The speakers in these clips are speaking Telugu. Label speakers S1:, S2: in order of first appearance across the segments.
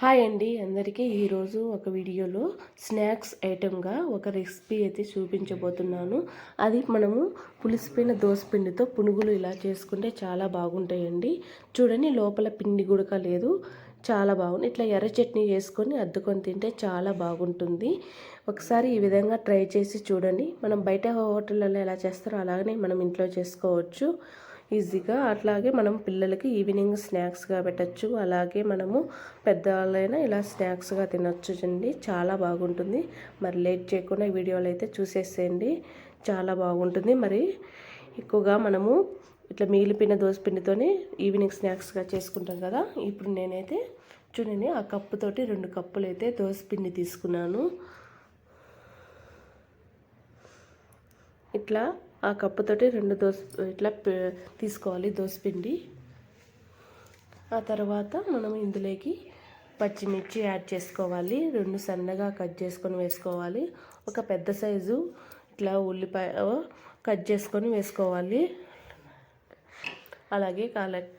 S1: హాయ్ అండి అందరికీ. ఈరోజు ఒక వీడియోలో స్నాక్స్ ఐటెంగా ఒక రెసిపీ అయితే చూపించబోతున్నాను. అది మనము పులిసిపోయిన దోసపిండితో పునుగులు ఇలా చేసుకుంటే చాలా బాగుంటాయండి. చూడండి, లోపల పిండి గుడక లేదు, చాలా బాగుంది. ఇట్లా ఎర్ర చట్నీ చేసుకొని అద్దుకొని తింటే చాలా బాగుంటుంది. ఒకసారి ఈ విధంగా ట్రై చేసి చూడండి. మనం బయట హోటళ్ళలో ఎలా చేస్తారో అలాగనే మనం ఇంట్లో చేసుకోవచ్చు ఈజీగా. అట్లాగే మనం పిల్లలకి ఈవినింగ్ స్నాక్స్గా పెట్టచ్చు. అలాగే మనము పెద్దవాళ్ళైనా ఇలా స్నాక్స్గా తినొచ్చు అండి. చాలా బాగుంటుంది. మరి లేట్ చేయకుండా వీడియోలు అయితే చూసేసేయండి, చాలా బాగుంటుంది. మరి ఎక్కువగా మనము ఇట్లా మిగిలిపోయిన దోసపిండితోనే ఈవినింగ్ స్నాక్స్గా చేసుకుంటాం కదా. ఇప్పుడు నేనైతే చూడండి, ఆ కప్పుతోటి 2 కప్పులు అయితే దోసపిండి తీసుకున్నాను. ఇట్లా ఆ కప్పుతోటి 2 ఇట్లా తీసుకోవాలి దోసపిండి. ఆ తర్వాత మనం ఇందులోకి పచ్చిమిర్చి యాడ్ చేసుకోవాలి. 2 సన్నగా కట్ చేసుకొని వేసుకోవాలి. ఒక పెద్ద సైజు ఇట్లా ఉల్లిపాయ కట్ చేసుకొని వేసుకోవాలి. అలాగే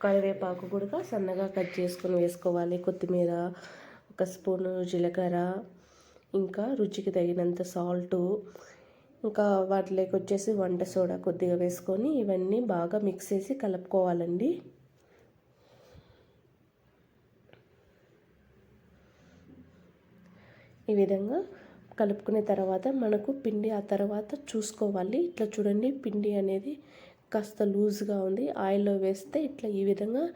S1: కరివేపాకు కూడా సన్నగా కట్ చేసుకొని వేసుకోవాలి. కొత్తిమీర, 1 స్పూను జీలకర్ర, ఇంకా రుచికి తగినంత సాల్టు, ఇంకా వాటిలోకి వచ్చేసి వంట సోడా కొద్దిగా వేసుకొని ఇవన్నీ బాగా మిక్స్ చేసి కలుపుకోవాలండి. ఈ విధంగా కలుపుకునే తర్వాత మనకు పిండి ఆ తర్వాత చూసుకోవాలి. ఇట్లా చూడండి, పిండి అనేది కాస్త లూజ్గా ఉంది. ఆయిల్లో వేస్తే ఇట్లా ఈ విధంగా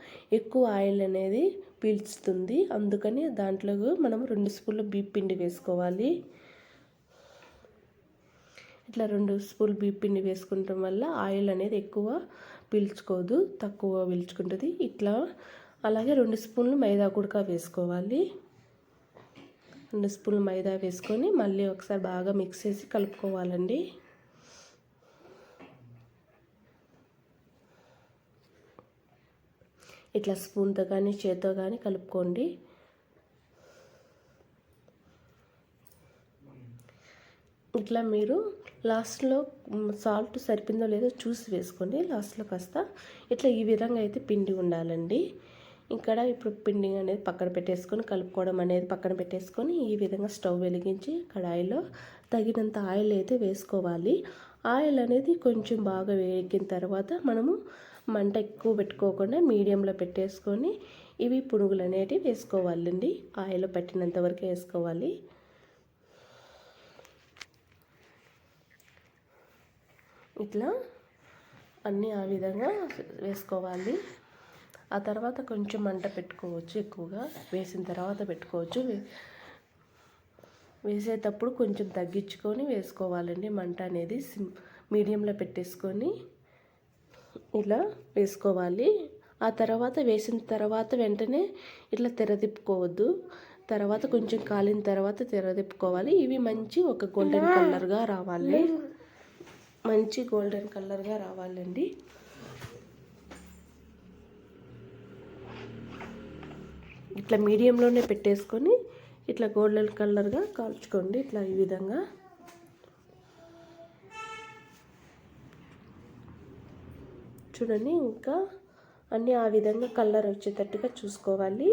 S1: ఎక్కువ ఆయిల్ అనేది పీల్చుతుంది. అందుకని దాంట్లో మనం 2 స్పూన్ల బియ్యం పిండి వేసుకోవాలి. ఇట్లా 2 స్పూన్లు బియ్యం పిండి వేసుకుంటాం వల్ల ఆయిల్ అనేది ఎక్కువ పీల్చుకోదు, తక్కువ పీల్చుకుంటుంది. ఇట్లా అలాగే 2 స్పూన్లు మైదా కూడా వేసుకోవాలి. 2 స్పూన్లు మైదా వేసుకొని మళ్ళీ ఒకసారి బాగా మిక్స్ చేసి కలుపుకోవాలండి. ఇట్లా స్పూన్తో కానీ చేత్తో కానీ కలుపుకోండి. ఇట్లా మీరు లాస్ట్లో సాల్ట్ సరిపోయిందో లేదో చూసి వేసుకోండి. లాస్ట్లో కాస్త ఇట్లా ఈ విధంగా అయితే పిండి ఉండాలండి. ఇక్కడ ఇప్పుడు పిండి అనేది పక్కన పెట్టేసుకొని కలుపుకోవడం అనేది పక్కన పెట్టేసుకొని ఈ విధంగా స్టవ్ వెలిగించి కడాయిలో తగినంత ఆయిల్ అయితే వేసుకోవాలి. ఆయిల్ అనేది కొంచెం బాగా వేగిన తర్వాత మనము మంట ఎక్కువ పెట్టుకోకుండా మీడియంలో పెట్టేసుకొని ఇవి పునుగులు అనేటివి వేసుకోవాలండి. ఆయిల్ పట్టినంత వరకు వేసుకోవాలి. ఇట్లా అన్నీ ఆ విధంగా వేసుకోవాలి. ఆ తర్వాత కొంచెం మంట పెట్టుకోవచ్చు, ఎక్కువగా వేసిన తర్వాత పెట్టుకోవచ్చు. వేసేటప్పుడు కొంచెం తగ్గించుకొని వేసుకోవాలండి. మంట అనేది మీడియంలో పెట్టేసుకొని ఇలా వేసుకోవాలి. ఆ తర్వాత వేసిన తర్వాత వెంటనే ఇట్లా తెరదిప్పుకోవద్దు. తర్వాత కొంచెం కాలిన తర్వాత తెరదిప్పుకోవాలి. ఇవి మంచి ఒక గోల్డెన్ కలర్గా రావాలి, మంచి గోల్డెన్ కలర్గా రావాలండి. ఇట్లా మీడియంలోనే పెట్టేసుకొని ఇట్లా గోల్డెన్ కలర్గా కాల్చుకోండి. ఇట్లా ఈ విధంగా చూడండి. ఇంకా అన్నీ ఆ విధంగా కలర్ వచ్చేటట్టుగా చూసుకోవాలి.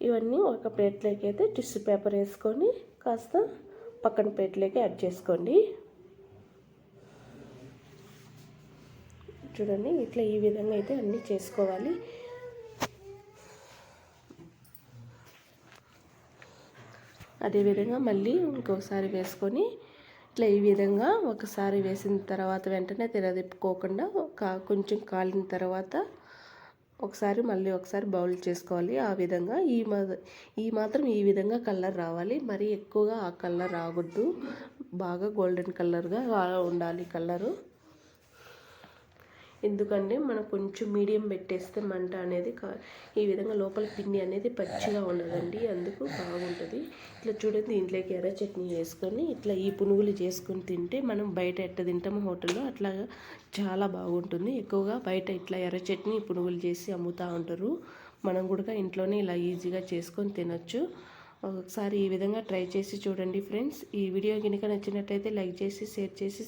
S1: ఇవన్నీ ఒక ప్లేట్లోకి అయితే టిష్యూ పేపర్ వేసుకొని కాస్త పక్కన ప్లేట్లోకి యాడ్ చేసుకోండి. చూడండి, ఇట్లా ఈ విధంగా అయితే అన్నీ చేసుకోవాలి. అదేవిధంగా మళ్ళీ ఇంకొకసారి వేసుకొని ఇట్లా ఈ విధంగా ఒకసారి వేసిన తర్వాత వెంటనే తిరదిప్పుకోకుండా కొంచెం కాలిన తర్వాత మళ్ళీ ఒకసారి బౌల్ చేసుకోవాలి. ఆ విధంగా ఈ మాత్రం ఈ విధంగా కలర్ రావాలి. మరి ఎక్కువగా ఆ కలర్ రాకూడదు, బాగా గోల్డెన్ కలర్గా ఉండాలి కలరు. ఎందుకంటే మనం కొంచెం మీడియం పెట్టేస్తే మంట అనేది ఈ విధంగా లోపల పిండి అనేది పచ్చిగా ఉండదండి, అందుకు బాగుంటుంది. ఇట్లా చూడండి, దీంట్లోకి ఎర్ర చట్నీ వేసుకొని ఇట్లా ఈ పునుగులు చేసుకొని తింటే మనం బయట ఎట్ట తింటాము హోటల్లో అట్లా చాలా బాగుంటుంది. ఎక్కువగా బయట ఇట్లా ఎర్ర చట్నీ పునుగులు చేసి అమ్ముతూ ఉంటారు. మనం కూడా ఇంట్లోనే ఇలా ఈజీగా చేసుకొని తినొచ్చు. ఒకసారి ఈ విధంగా ట్రై చేసి చూడండి ఫ్రెండ్స్. ఈ వీడియో కనుక నచ్చినట్టయితే లైక్ చేసి, షేర్ చేసి